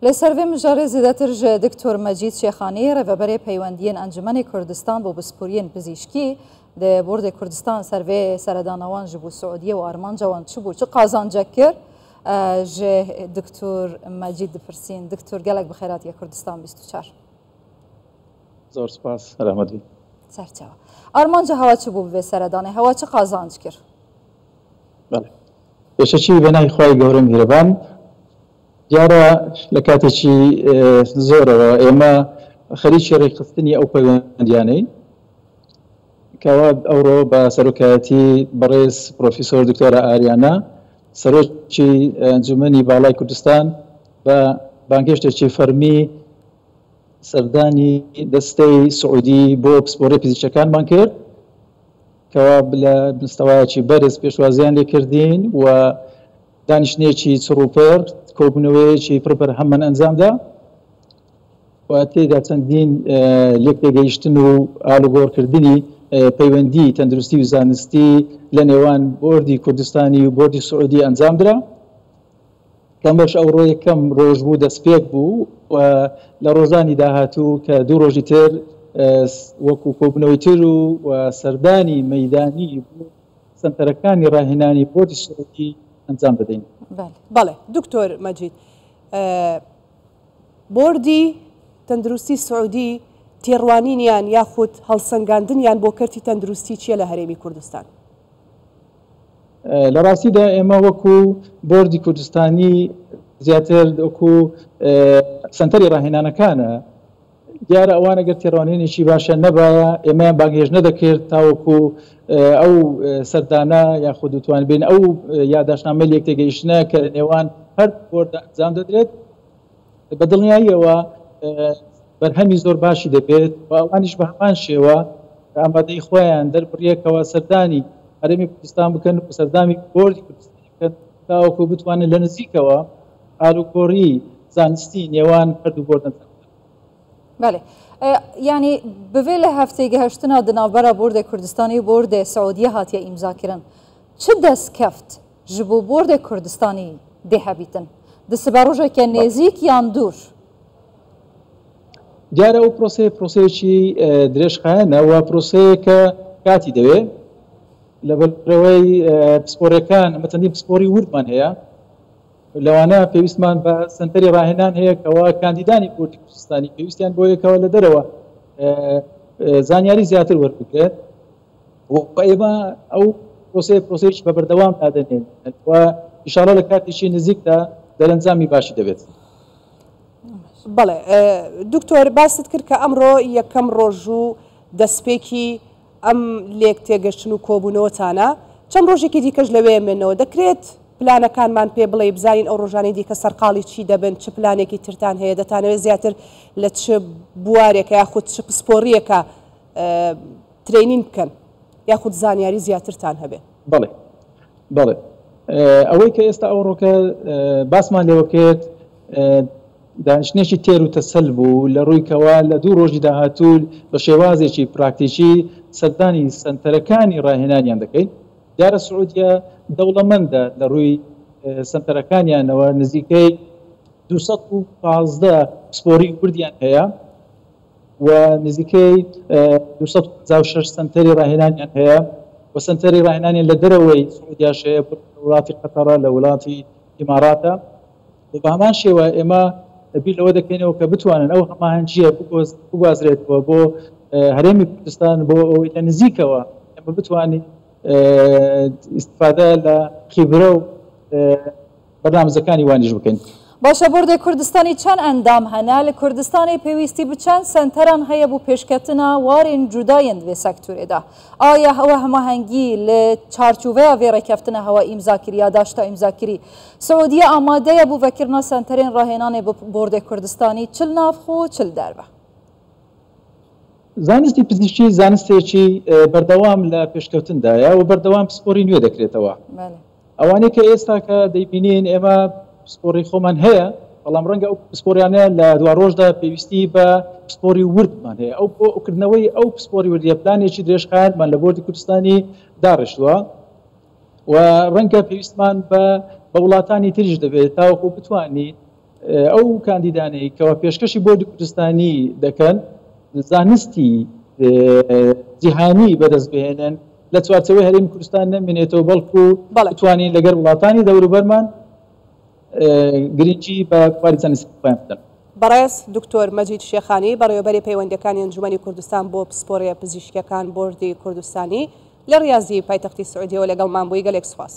لسروی مجاری زیادتر دکتر مجید شیخانی رهبر پیوندین انجمن کردستان با بسپوریین پزشکی ده برد کردستان سروی سردانوان جبو سعودیه و آرمان جوان چه قازانجا کرد دکتر مجید فرسین دکتر گلک بخیرات یا کردستان 24 زور سپاس رحمتی سرچاو آرمان جا هوا چه بو به سردانه هوا چه قازانج کرد بله بشچی بنای خواهی گورم گیربان دیاره لکاتشی زور و اما خریج ریختنی او پیوندیانی كواب أورو بسروكاتي برئيس بروفيسور دكتورة آريانا سروكي انجمني بالاي كردستان بانكشتشي فرمي سرداني دستي سعودي بو بسبوري بزيشكان بانكر كواب لمستوياتي برز بيشوازيان لكردين و دانشنيتي سروبر كوبنويتي بربر همن انزام دا و تيدا تندين ليك تيجيشتنو آلو غور كرديني پیوندی تندرستی و زانستی لنیوان بوردی کردستانی و بوردی سعودی انجام درا کمش او روی کم روز بود اسپیک بو و لروزانی داهاتو که دو روزی تر وکو کوبنویتر و سردانی میدانی بو سنترکانی راهنانی بوردی سعودی انجام بدین. بله دکتر مجید بوردی تندرستی سعودی تێڕوانینیان یاخود هەڵسەنگاندنیان بۆ کەرتی تەندروستی چیە لە هەرێمی کوردستان؟ لە ڕاستیدا ئێمە وەکو بۆردی کوردستانی زیاتر وەکو سەنتەری ڕاهێنانەکانە دیارە ئەوان ئەگەر تێڕوانینێکی باشە نەبایە ئێمە باگێژ نەدەکرد تاوەکو ئەو سەردانە یاخود دەتوان بین ئەو یادداشتنامە لێک تێگەیشتنە کە لە نێوان هەر بۆردە ئەنجام دەدرێت بە دڵنیاییەوە بەرهەمی زۆر باشی دەبێت و ئەوانیش بە هەمان شێوە ئامادەی خۆیان دەربڕیەکەوە سەردانی هەرێمی کوردستان بکەن و سەردانی بۆردی کوردستان بکەن تاوەکو بتوانن لە نزیکەوە ئاڵوگۆڕی زانستی نێوان هەردوو بۆردن. بله یعنی بوێ لە هەفتەی گەهشتنا دناوبەرە بۆردە کوردستانی و بۆردە سعودیە هاتیە ئیمزاکردن چ دەستکەفت ji bo bordê Kurdistanî dê hebîtin di siberojeke nêzik yan dûr دیارە ئەو پرۆسەیەکی درێژخایەنە و پرۆسەیەکە کاتی دەوێت لەبەرەوەی پسپۆرەکان ئەمەچەندی پسپۆری وردمان هەیە لەوانە پێویستمان بە سنتەری ڕاهێنان هەیە کەەوە کاندیدانی بۆردی کوردستانی پێویستیان بۆ یەکەوە لە دەرەوە زانیاری زیاتر وەربگرێت و ئێمە ئەو پرۆسەیەکی بە بەردەوام دادەنێن و ئینشاڵڵا لە کاتێکی نزیکدا دەرەنجامی باشی دەبێت. بەڵێ دکتۆر باست کرد کە ئەمڕۆ یەکەم ڕۆژ و دەستپێکی ئەم لێک تێگەشتن و کۆبوونەوەتانە چەند ڕۆژێکی دیکەش لەوێ منەوە دەکرێت پلانەکانمان پێ بڵێ بزانین ئەو ڕۆژانی دیکە سەرقاڵی چی دەبن چ پلانێکی ترتان هەیە دەتانەوێت زیاتر لە چ بوارێکە یاخود چ پسپۆریەکە ترینین بکەن یاخود زانیاری زیاترتان هەبێت. بەڵێ بەڵێ ئەوەی کە ئێستا ئەو ڕۆکە باسمان لێوە بکێت دانیشتێکی تێر و تەسەل بوو لە ڕوویکەوە لە دوو ڕۆژی داهاتوو بە شێوازێکی پراکتیکی سەردانی سنتەرەکانی ڕاهێنانیان دەکەین دیارە سعودیە دەوڵەمەندە لە ڕووی سنتەرەکانیانەوە نزیکەی 215 پسپۆری وردیان هەیە و نزیکەی 256 سنتەری ڕاهێنانیان هەیە و سنتەری ڕاهێنانیان لە دەرەوەی سعودیاش هەیە لە وڵاتی قەتەرە لە وڵاتی ئیماراتە و بە هەمان شێوە ئێمە بیر لەوە دەکەینەوە کە بتوانن ئەو هەماهەنگیە بگوازرێتەوە بۆ هەرێمی کوردستان بۆ ئەوەی لە نزیکەوە ئێمە بتوانین ئیستیفادە لە خیبرە و بەرنامجەکانی وانیش بکەین. باشە بۆردە کوردستانی چەند ئەندام هەنا لە کوردستانی پێویستی بچەند سنتەران هەیە بۆ پێشکەتنە وارین جودایەن دوێ سەکتورێدا ئایا ئەوە هەماهەنگی لە چارچوبەیە vێڕێکەفتنە هەوە ئیمزاکری یا داشتا ئیمزاکری سعودیە ئامادەیە بۆ vekirina سنتەرên ڕاهێنانê بۆ بۆردە کوردستانی چل نافخۆ چل دەربە. زانستی پزیشکی زانستێکی بەردەوام لە پێشکەوتندایە و بەردەوام پسپۆری نوێ دەکرێتەوە ئەوانەی کە ئێستا کە دەیبینین ئێمە پسپۆری خۆمان هەیە بەڵام ڕەنگە ئەو پسپۆریانە لە دوا ڕۆژدا پێویستی بە پسپۆری وردمان هەیە ئەو بۆکردنەوەی ئەو پسپۆری وردیە پلانێکی درێژخایەنمان لە بۆردی کوردستانی داڕشتووە و ڕەنگە پێویستمان بە وڵاتانی تریش دەبێت تاوەکو بتوانین ئەو کاندیدانەی کەوا پێشکەشی بۆ کوردستانی دەکەن زانستی جیهانی بەدەست بهێنن لە چوارچەوەی هەرێمی کوردستان نەمێنێتەوە بەڵکو بتوانین لەگەر وڵاتانی دەوروبەرمان گرنگی بە کاری زانستی خۆیان بدەن. بەڕێز دکتۆر مەجید شێخانی بەڕێوەبەری پەیوەندیەکانی ئەنجومەنی کوردستان بۆ پسپۆڕیە پزیشکیەکان بۆردی کوردستانی لە ڕیاضی پایتەختی سعودیەوە لەگەڵمان بووی گەلێک سوپاس.